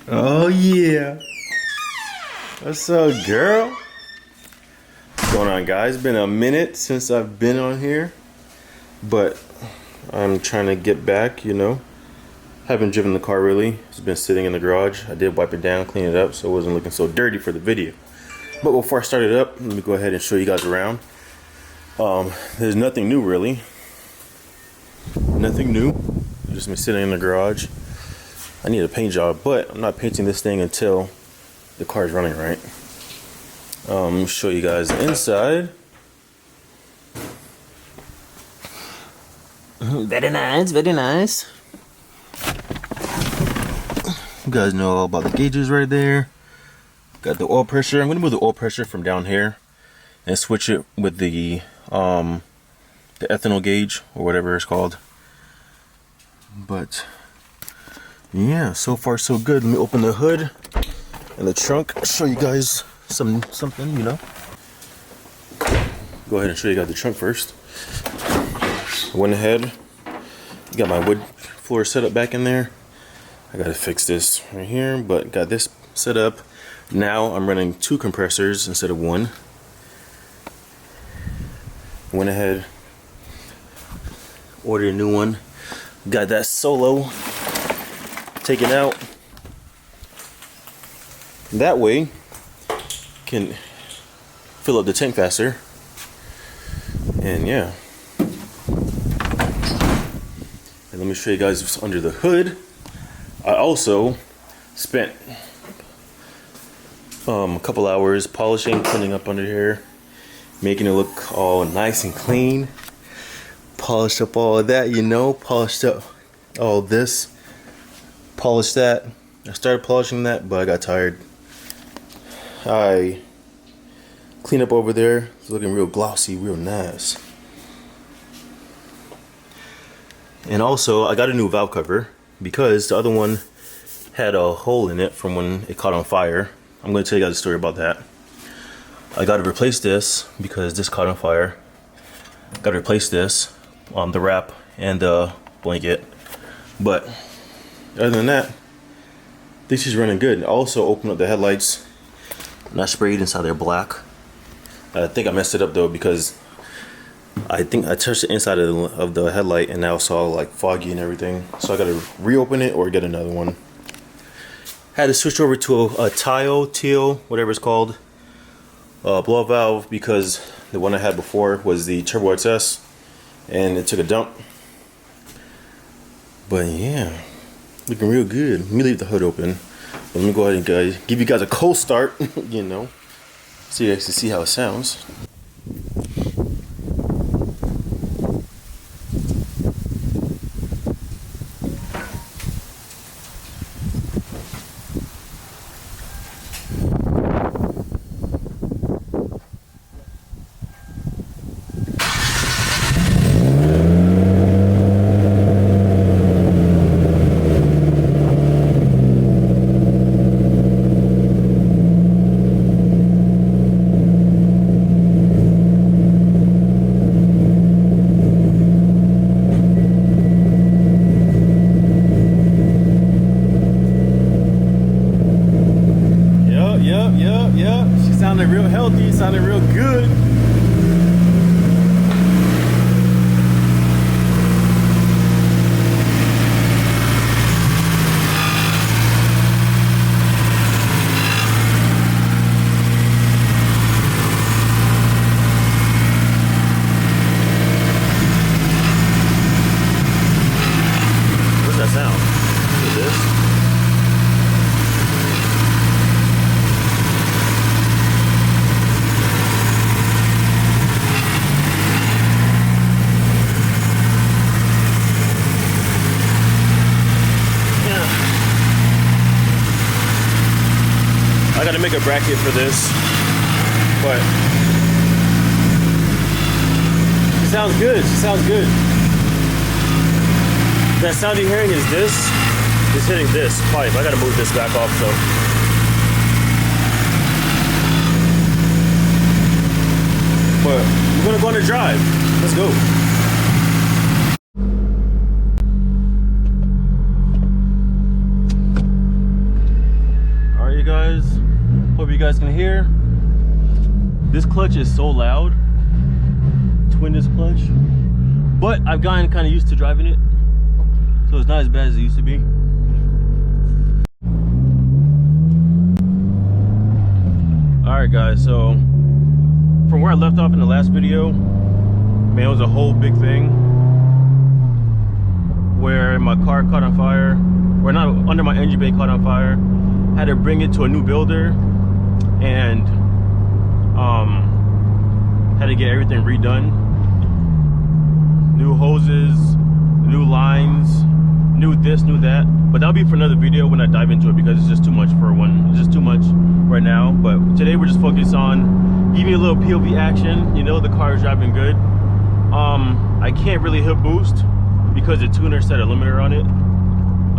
Oh yeah. What's up, girl? What's going on, guys? Been a minute since I've been on here, but I'm trying to get back, you know. Haven't driven the car really. It's been sitting in the garage. I did wipe it down, clean it up, so it wasn't looking so dirty for the video. But before I start it up, let me go ahead and show you guys around. There's nothing new really. Nothing new. Just been sitting in the garage. I need a paint job, but I'm not painting this thing until the car is running right. Let me show you guys the inside. Very nice, very nice. You guys know all about the gauges right there. Got the oil pressure. I'm gonna move the oil pressure from down here and switch it with the ethanol gauge or whatever it's called. But yeah, so far so good. Let me open the hood and the trunk, show you guys something, you know. Go ahead and show you guys the trunk first. I went ahead, got my wood floor set up back in there. I gotta fix this right here, but got this set up. Now I'm running 2 compressors instead of 1. Went ahead, ordered a new one. Got that solo taken out. That way can fill up the tank faster. And yeah. And let me show you guys what's under the hood. I also spent a couple hours polishing, cleaning up under here, making it look all nice and clean. Polished up all of that, you know, polished up all this, polished that. I started polishing that, but I got tired. I cleaned up over there. It's looking real glossy, real nice. And also, I got a new valve cover because the other one had a hole in it from when it caught on fire. I'm going to tell you guys a story about that. I got to replace this because this caught on fire. Got to replace this, the wrap and the blanket. But other than that, this is running good. I also opened up the headlights and I sprayed inside there black. I think I messed it up though because I think I touched the inside of the headlight and now it's all like foggy and everything. So I gotta reopen it or get another one. Had to switch over to a teal, whatever it's called, blow valve, because the one I had before was the Turbo XS and it took a dump. But yeah, looking real good. Let me leave the hood open. Let me go ahead and give you guys a cold start, you know, so you guys can see how it sounds. Yep. She sounded real healthy, sounded real good. What's that sound? Is this? I gotta make a bracket for this, but she sounds good. She sounds good. That sound you're hearing is this. It's hitting this pipe. I gotta move this back off so. But we're gonna go on a drive. Let's go. you guys can hear, this clutch is so loud. Twin disc clutch. But I've gotten kind of used to driving it, so it's not as bad as it used to be. Alright guys, so from where I left off in the last video, man, it was a whole big thing where my car caught on fire, or not, under my engine bay caught on fire. Had to bring it to a new builder and had to get everything redone. New hoses, new lines, new this, new that. But that'll be for another video when I dive into it, because it's just too much for one. It's just too much right now. But today we're just focused on giving you a little POV action. You know, the car is driving good. I can't really hit boost because the tuner set a limiter on it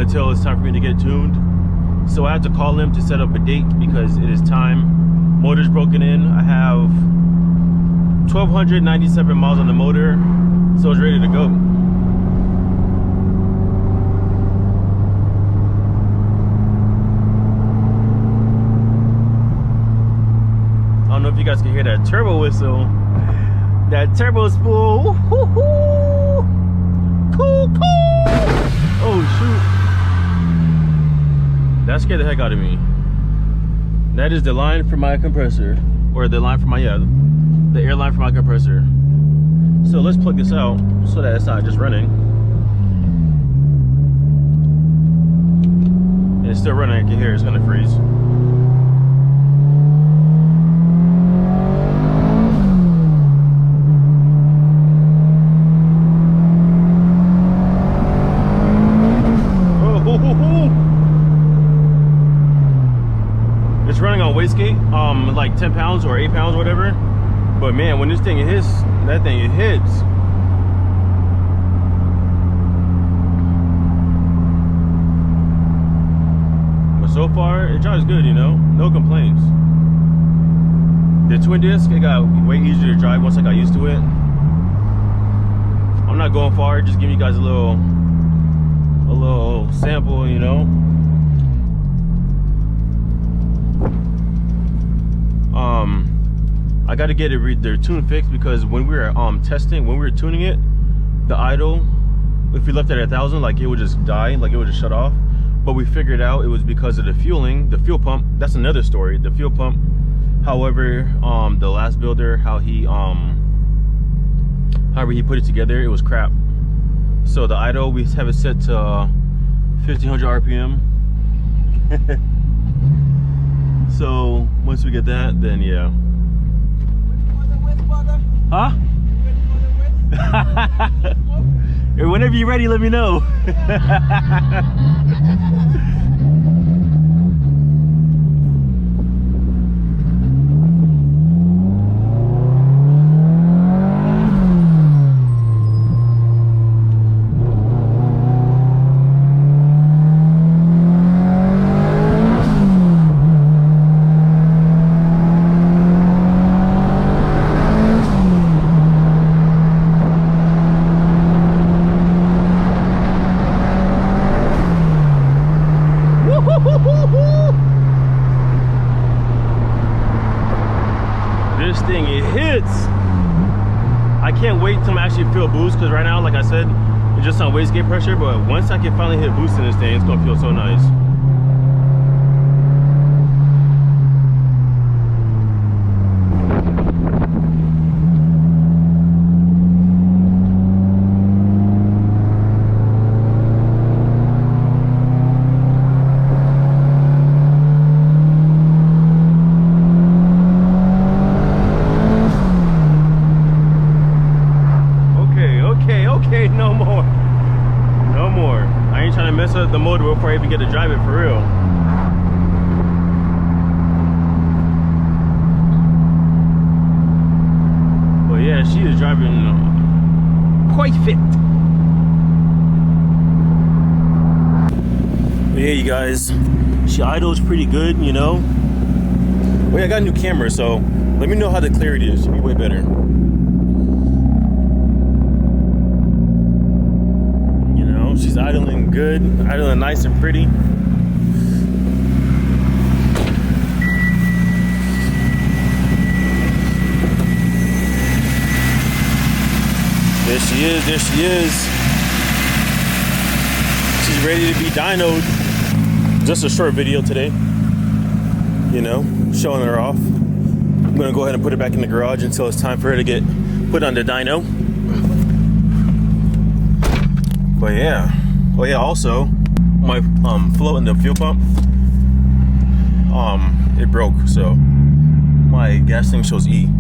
until it's time for me to get tuned. So I had to call him to set up a date because it is time. Motor's broken in. I have 1,297 miles on the motor, so it's ready to go. I don't know if you guys can hear that turbo whistle. That turbo spool. Woo-hoo-hoo. Cool, cool. Oh shoot. That scared the heck out of me. That is the line for my compressor. Or the line for my, yeah, the air line for my compressor. So let's plug this out so that it's not just running. And it's still running, I can hear it's gonna freeze. It's running on wastegate, like 10 pounds or 8 pounds, whatever. But man, when this thing hits, that thing, it hits. But so far, it drives good, you know, no complaints. The twin disc, it got way easier to drive once I got used to it. I'm not going far, just giving you guys a little sample, you know. I got to get their tune fixed, because when we were testing, when we were tuning it, the idle, if we left it at 1,000, like it would just die, like it would just shut off. But we figured out it was because of the fueling, the fuel pump. That's another story, the fuel pump. However, the last builder, however he put it together, it was crap. So the idle, we have it set to 1,500 RPM. So once we get that, then yeah. Huh? Whenever you're ready, let me know. This thing, it hits. I can't wait till I actually feel boost, because right now, like I said, it's just on wastegate pressure. But once I can finally hit boost in this thing, it's gonna feel so nice. Okay, no more. No more. I ain't trying to mess up the motor before I even get to drive it for real. But yeah, she is driving quite fit. But yeah, you guys, she idles pretty good, you know. Well, yeah, I got a new camera, so let me know how the clarity is. It'll be way better. She's idling good, idling nice and pretty. There she is, there she is. She's ready to be dynoed. Just a short video today, you know, showing her off. I'm gonna go ahead and put it back in the garage until it's time for her to get put on the dyno. But yeah, oh yeah, also my float in the fuel pump, it broke, so my gas thing shows E.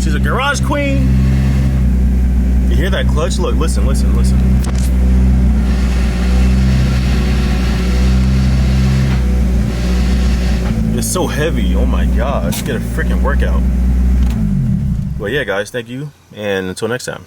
She's a garage queen. You hear that clutch? Look, listen, listen, listen. It's so heavy. Oh my gosh, get a freaking workout. Well, yeah, guys, thank you, and until next time.